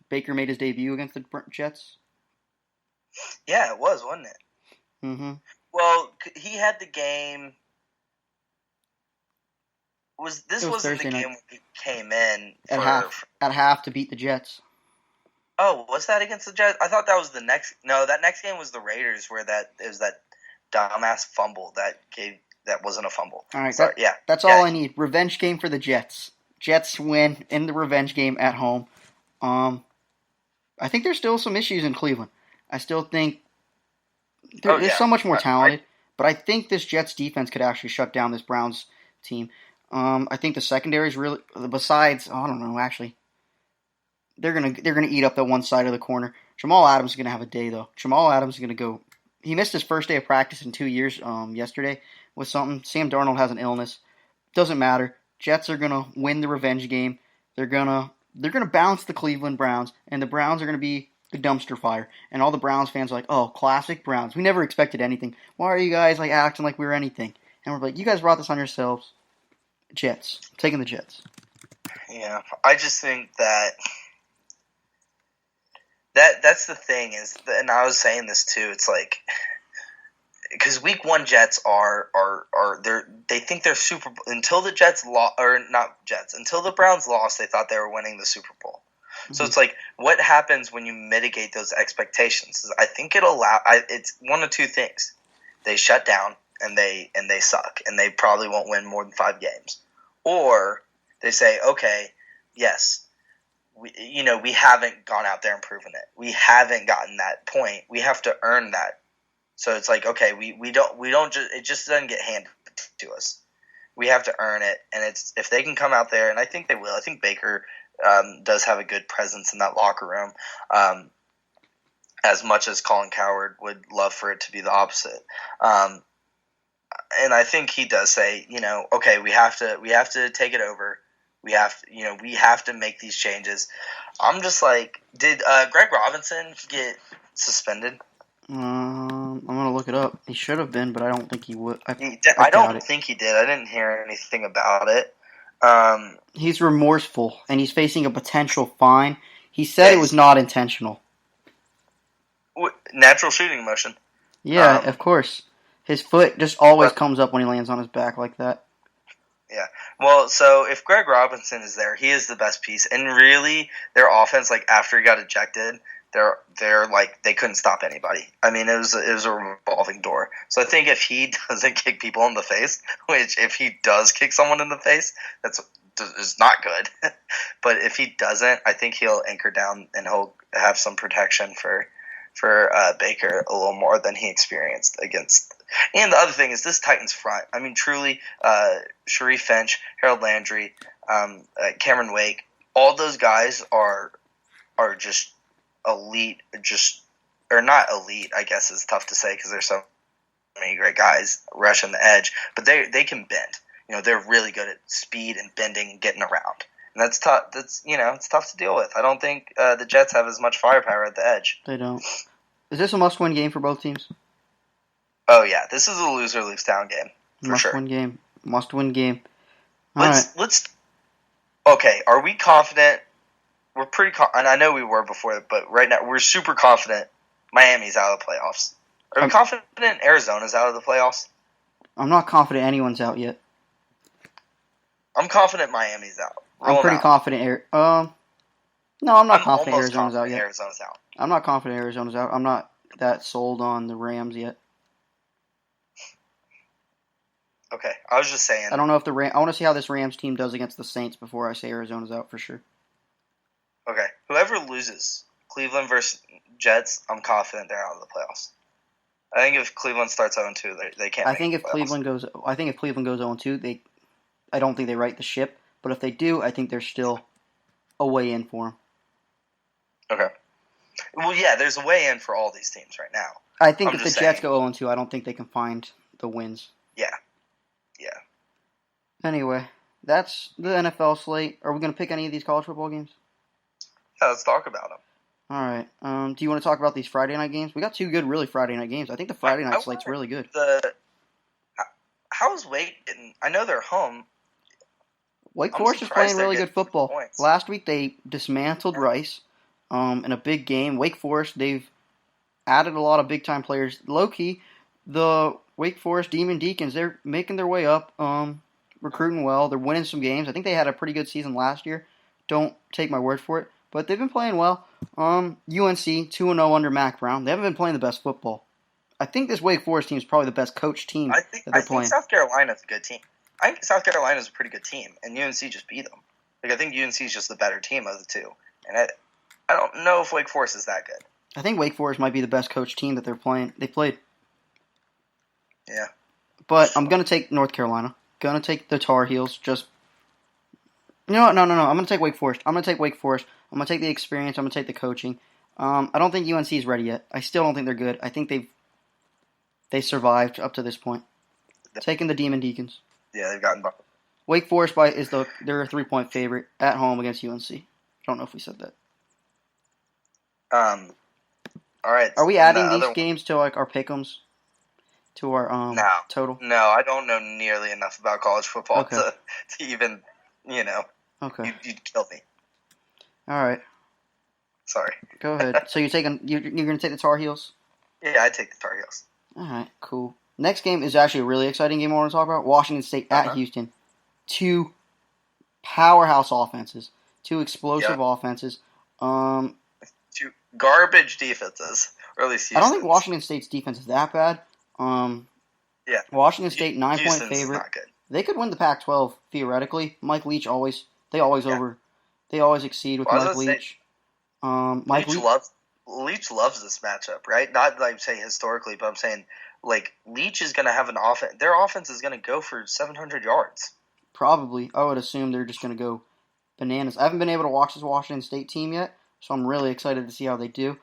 Baker made his debut against the Jets? Yeah, it was, wasn't it? Mm-hmm. Well, he had the game. It This was wasn't the Thursday game night when he came in at for. half to beat the Jets. Oh, was that against the Jets? I thought that was the next. No, that next game was the Raiders, where it was that dumbass fumble that wasn't a fumble. All right, Sorry, that's all I need. Revenge game for the Jets. Jets win in the revenge game at home. I think there's still some issues in Cleveland. I still think there's so much more talented, but I think this Jets defense could actually shut down this Browns team. I think the secondary is really. Besides, I don't know. Actually, they're gonna eat up that one side of the corner. Jamal Adams is gonna have a day though. Jamal Adams is gonna go. He missed his first day of practice in 2 years. Yesterday with something. Sam Darnold has an illness. Doesn't matter. Jets are gonna win the revenge game. They're gonna bounce the Cleveland Browns, and the Browns are gonna be the dumpster fire. And all the Browns fans are like, "Oh, classic Browns. We never expected anything. Why are you guys like acting like we were anything?" And we're like, "You guys brought this on yourselves." Jets. I'm taking the Jets. Yeah, I just think that's the thing and I was saying this too. It's like because Week 1 Jets they think they're Super Bowl until the Jets or not Jets until the Browns lost. They thought they were winning the Super Bowl. Mm-hmm. So it's like, what happens when you mitigate those expectations? I think it's one of two things: they shut down and they suck and they probably won't win more than 5 games, or they say, okay, yes. We haven't gone out there and proven it. We haven't gotten that point. We have to earn that. So it's like, okay, we don't just it just doesn't get handed to us. We have to earn it, and it's if they can come out there, and I think they will. I think Baker does have a good presence in that locker room, as much as Colin Cowherd would love for it to be the opposite. And I think he does say, okay, we have to take it over. We have to make these changes. I'm just like, did Greg Robinson get suspended? I'm gonna look it up. He should have been, but I don't think he would. I don't think he did. I didn't hear anything about it. He's remorseful, and he's facing a potential fine. He said it was not intentional. Natural shooting motion. Yeah, of course. His foot just always comes up when he lands on his back like that. Yeah. Well, so if Greg Robinson is there, he is the best piece. And really, their offense, like after he got ejected, they're like they couldn't stop anybody. I mean, it was a revolving door. So I think if he doesn't kick people in the face, which if he does kick someone in the face, is not good. But if he doesn't, I think he'll anchor down and he'll have some protection for Baker a little more than he experienced against. And the other thing is this Titans front. I mean, truly, Sharif Finch, Harold Landry, Cameron Wake, all those guys are just elite. Or not elite, I guess is tough to say because there's so many great guys rushing the edge. But they can bend. They're really good at speed and bending and getting around. And that's tough. It's tough to deal with. I don't think the Jets have as much firepower at the edge. They don't. Is this a must-win game for both teams? Oh yeah, this is a loser leaves town game for sure. Must-win game. Let's. Okay, are we confident? We're pretty, and I know we were before, but right now we're super confident. Miami's out of the playoffs. Are we confident Arizona's out of the playoffs? I'm not confident anyone's out yet. I'm confident Miami's out. I'm pretty confident. No, I'm not confident Arizona's out yet. Arizona's out. I'm not confident Arizona's out. I'm not that sold on the Rams yet. Okay, I was just saying. I don't know if I want to see how this Rams team does against the Saints before I say Arizona's out for sure. Okay, whoever loses, Cleveland versus Jets, I'm confident they're out of the playoffs. I think if Cleveland starts 0-2, they can't. I think if Cleveland goes 0-2, I don't think they right the ship. But if they do, I think there's still a way in for them. Okay. Well, yeah, there's a way in for all these teams right now. I think if the Jets go 0-2, I don't think they can find the wins. Yeah. Anyway, that's the NFL slate. Are we going to pick any of these college football games? Yeah, let's talk about them. All right. Do you want to talk about these Friday night games? We got 2 good, really Friday night games. I think the Friday night slate's really good. How's Wake? I know they're home. Wake Forest is playing really good football. Last week they dismantled Rice. in a big game. Wake Forest, they've added a lot of big-time players. Low-key, the Wake Forest Demon Deacons, they're making their way up, recruiting well. They're winning some games. I think they had a pretty good season last year. Don't take my word for it. But they've been playing well. UNC, 2-0 under Mac Brown. They haven't been playing the best football. I think this Wake Forest team is probably the best coached team that they're playing. I think South Carolina's a good team. I think South Carolina's a pretty good team, and UNC just beat them. Like, I think UNC is just the better team of the two. And I don't know if Wake Forest is that good. I think Wake Forest might be the best coached team that they're playing. They played. Yeah. But I'm going to take North Carolina. Going to take the Tar Heels. Just, you know what? No. I'm going to take Wake Forest. I'm going to take the experience. I'm going to take the coaching. I don't think UNC is ready yet. I still don't think they're good. I think they survived up to this point. Taking the Demon Deacons. Yeah, they've gotten by. Wake Forest they're a 3-point favorite at home against UNC. I don't know if we said that. All right. Are we adding these games to like our pick'ems? To our total? No, I don't know nearly enough about college football to even, Okay. You'd kill me. All right. Sorry. Go ahead. So you're going to take the Tar Heels? Yeah, I'd take the Tar Heels. All right, cool. Next game is actually a really exciting game I want to talk about. Washington State at Houston. Two powerhouse offenses. Two explosive offenses. Two garbage defenses. Or at least Houston's. I don't think Washington State's defense is that bad. Washington State, 9-point favorite. Not good. They could win the Pac-12, theoretically. Mike Leach they always exceed with Mike Leach. Leach loves this matchup, right? Not like say historically, but I'm saying like Leach is going to have an offense. Their offense is going to go for 700 yards. Probably. I would assume they're just going to go bananas. I haven't been able to watch this Washington State team yet, so I'm really excited to see how they do.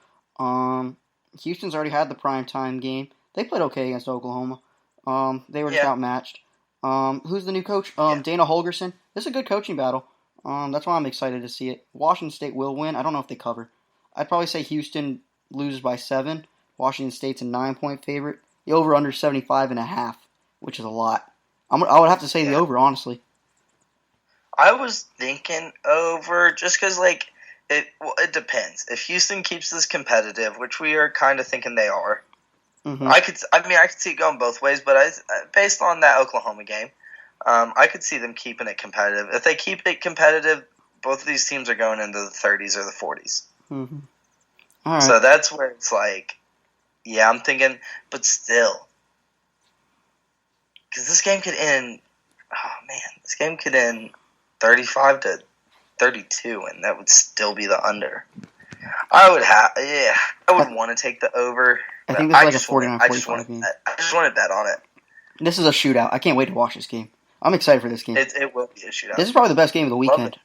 Houston's already had the primetime game. They played okay against Oklahoma. They were just outmatched. Who's the new coach? Dana Holgerson. This is a good coaching battle. That's why I'm excited to see it. Washington State will win. I don't know if they cover. I'd probably say Houston loses by 7. Washington State's a 9-point favorite. The over-under 75.5, which is a lot. I would have to say the over, honestly. I was thinking over just because, like, it depends. If Houston keeps this competitive, which we are kind of thinking they are, I could see it going both ways. But based on that Oklahoma game, I could see them keeping it competitive. If they keep it competitive, both of these teams are going into the 30s or the 40s. Mm-hmm. All right. So that's where it's like, yeah, I'm thinking, but still, because this game could end. Oh man, this game could end 35-32, and that would still be the under. I would want to take the over. I think this is like a 49-45 game. I just want to bet on it. This is a shootout. I can't wait to watch this game. I'm excited for this game. It will be a shootout. This is probably the best game of the weekend.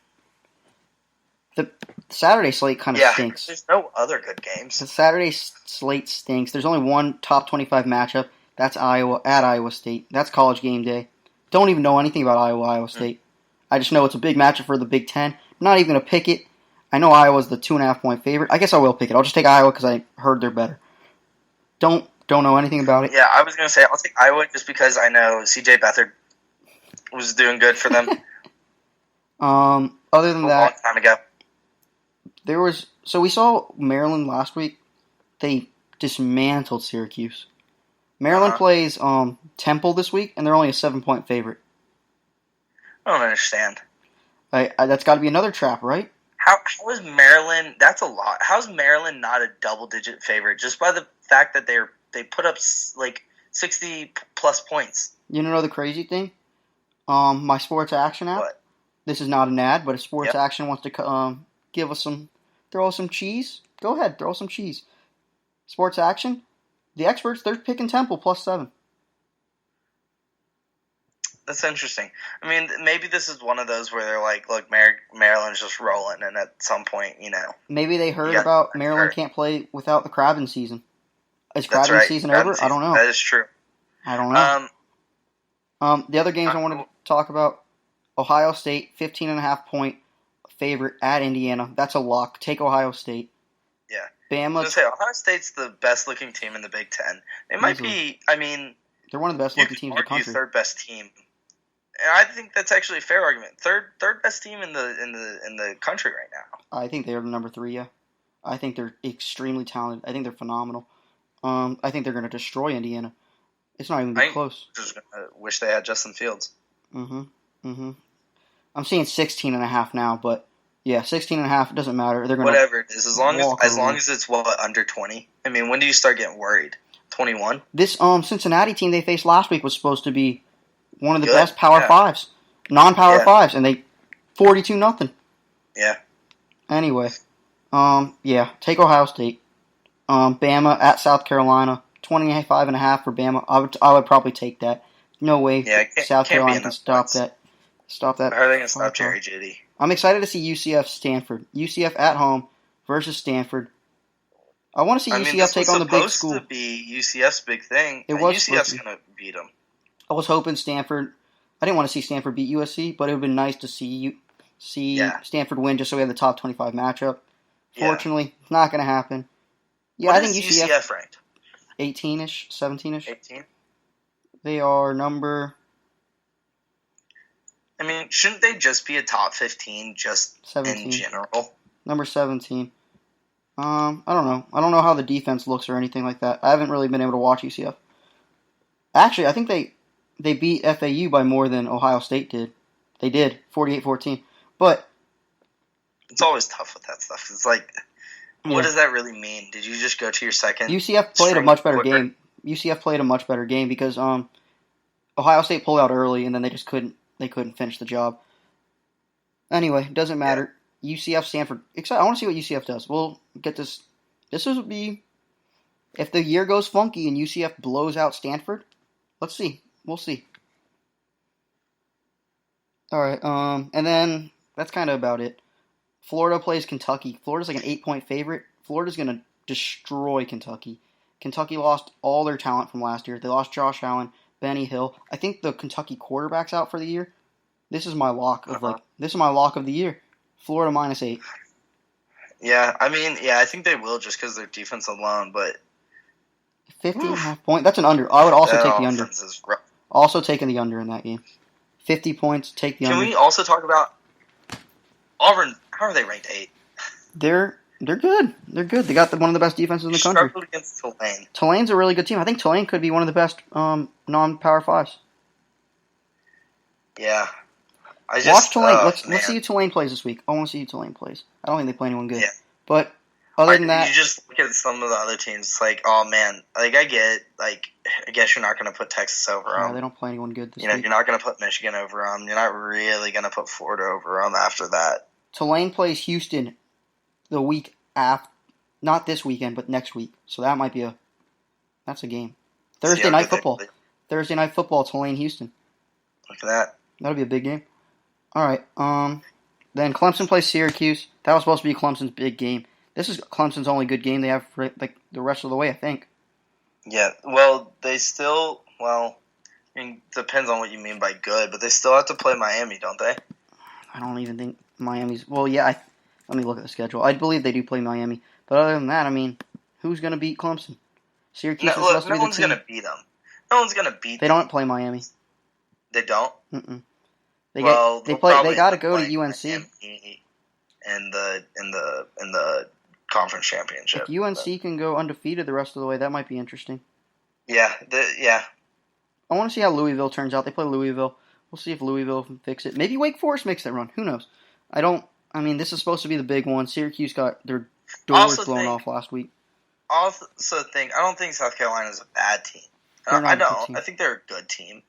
The Saturday slate kind of stinks. There's no other good games. The Saturday slate stinks. There's only one top 25 matchup. That's Iowa at Iowa State. That's College Game Day. Don't even know anything about Iowa State. I just know it's a big matchup for the Big Ten. I'm not even going to pick it. I know Iowa's the 2.5-point favorite. I guess I will pick it. I'll just take Iowa because I heard they're better. Don't know anything about it. Yeah, I was going to say I'll take Iowa just because I know C.J. Beathard was doing good for them. Other than that, a long time ago. We saw Maryland last week. They dismantled Syracuse. Maryland plays Temple this week, and they're only a 7-point favorite. I don't understand. That's got to be another trap, right? How is Maryland? That's a lot. How's Maryland not a double-digit favorite just by the fact that they put up like 60-plus points? You know the crazy thing? My Sports Action app. What? This is not an ad, but if Sports Action wants to give us throw us some cheese, go ahead, throw us some cheese. Sports Action, the experts, they're picking Temple plus 7. That's interesting. I mean, maybe this is one of those where they're like, look, Maryland's just rolling, and at some point, Maybe they heard about Maryland can't play without the Crabbin season. Is Crabbin season over? I don't know. That is true. I don't know. The other games I wanted to talk about, Ohio State, 15.5-point favorite at Indiana. That's a lock. Take Ohio State. Yeah. Bama. I was going to say, Ohio State's the best-looking team in the Big Ten. They might be, they're one of the best-looking teams in the country. Third-best team. And I think that's actually a fair argument. Third best team in the country right now. I think they're the number 3, yeah. I think they're extremely talented. I think they're phenomenal. I think they're going to destroy Indiana. It's not even close. I just wish they had Justin Fields. I'm seeing 16.5 now, but yeah, 16.5. It doesn't matter. They're going whatever it is, as long as it's under 20. I mean, when do you start getting worried? 21. This Cincinnati team they faced last week was supposed to be one of the best Power Fives, non-Power Fives, and they 42-0. Yeah. Anyway, take Ohio State. Bama at South Carolina, 25.5 for Bama. I would probably take that. No way South Carolina can stop that. Stop that. How are they going to stop Jerry Jeudy? I'm excited to see UCF Stanford. UCF at home versus Stanford. I want to see UCF take on the big school. It was supposed to be UCF's big thing. UCF's going to beat them. I was hoping Stanford. I didn't want to see Stanford beat USC, but it would have been nice to see Stanford win just so we had the top 25 matchup. Fortunately, it's not going to happen. Yeah, what I think UCF ranked? 18-ish, 17-ish. 18? They are number... I mean, shouldn't they just be a top 15 just 17. In general? Number 17. I don't know. I don't know how the defense looks or anything like that. I haven't really been able to watch UCF. Actually, I think they beat FAU by more than Ohio State did. They did, 48-14. But... it's always tough with that stuff. It's like... what does that really mean? Did you just go to your second? UCF played a much better game. UCF played a much better game because Ohio State pulled out early and then they just couldn't finish the job. Anyway, it doesn't matter. UCF Stanford. I want to see what UCF does. We'll get this. This will be if the year goes funky and UCF blows out Stanford. Let's see. We'll see. All right. And then that's kind of about it. Florida plays Kentucky. Florida's like an 8-point favorite. Florida's going to destroy Kentucky. Kentucky lost all their talent from last year. They lost Josh Allen, Benny Hill. I think the Kentucky quarterback's out for the year. This is my lock of the year. Florida -8. Yeah, I mean, I think they will just because their defense alone, but 50.5 points. That's an under. I would also take the under. Also taking the under in that game. 50 points. Take the under. Can we also talk about Auburn? How are they ranked 8? They're good. They're good. They got one of the best defenses in the country. Struggled against Tulane. Tulane's a really good team. I think Tulane could be one of the best non-Power 5s. Yeah. Watch Tulane. Let's see who Tulane plays this week. I want to see who Tulane plays. I don't think they play anyone good. Yeah. But other than that, you just look at some of the other teams. It's like, oh man, like I guess you're not going to put Texas over them. No, they don't play anyone good this week. You're not going to put Michigan over them. You're not really going to put Florida over them after that. Tulane plays Houston the week after, not this weekend, but next week. So that might be that's a game. Thursday night football. Thursday night football, Tulane, Houston. Look at that. That'll be a big game. All right. Then Clemson plays Syracuse. That was supposed to be Clemson's big game. This is Clemson's only good game they have for like the rest of the way, I think. Yeah. Well, they still. Well, I mean, depends on what you mean by good, but they still have to play Miami, don't they? I don't even think Miami's. Well, yeah. Let me look at the schedule. I believe they do play Miami, but other than that, I mean, who's going to beat Clemson? Syracuse is supposed to be the team. No one's going to beat them. No one's going to beat them. They don't play Miami. They don't. They got to go to UNC in the conference championship. If UNC can go undefeated the rest of the way, that might be interesting. Yeah, I want to see how Louisville turns out. They play Louisville. We'll see if Louisville can fix it. Maybe Wake Forest makes that run. Who knows? This is supposed to be the big one. Syracuse got their doors blown off last week. I don't think South Carolina's a bad team. I don't. I think they're a good team.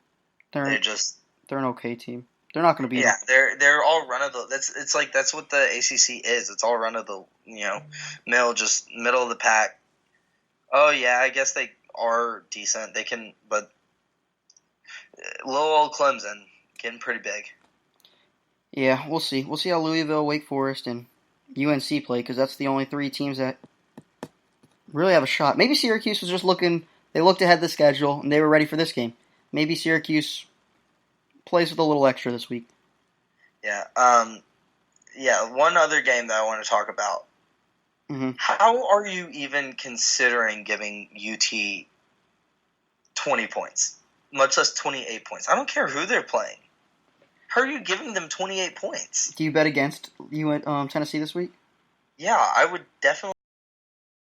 They're an okay team. They're not going to be. Yeah, they're all run of the. That's what the ACC is. It's all run of the mill, just middle of the pack. Oh yeah, I guess they are decent. They can, but little old Clemson getting pretty big. Yeah, we'll see. We'll see how Louisville, Wake Forest, and UNC play because that's the only 3 teams that really have a shot. Maybe Syracuse was just looking. They looked ahead of the schedule and they were ready for this game. Maybe Syracuse plays with a little extra this week. Yeah. One other game that I want to talk about. Mm-hmm. How are you even considering giving UT 20 points, much less 28 points? I don't care who they're playing. How are you giving them 28 points? Do you bet against Tennessee this week? Yeah, I would definitely.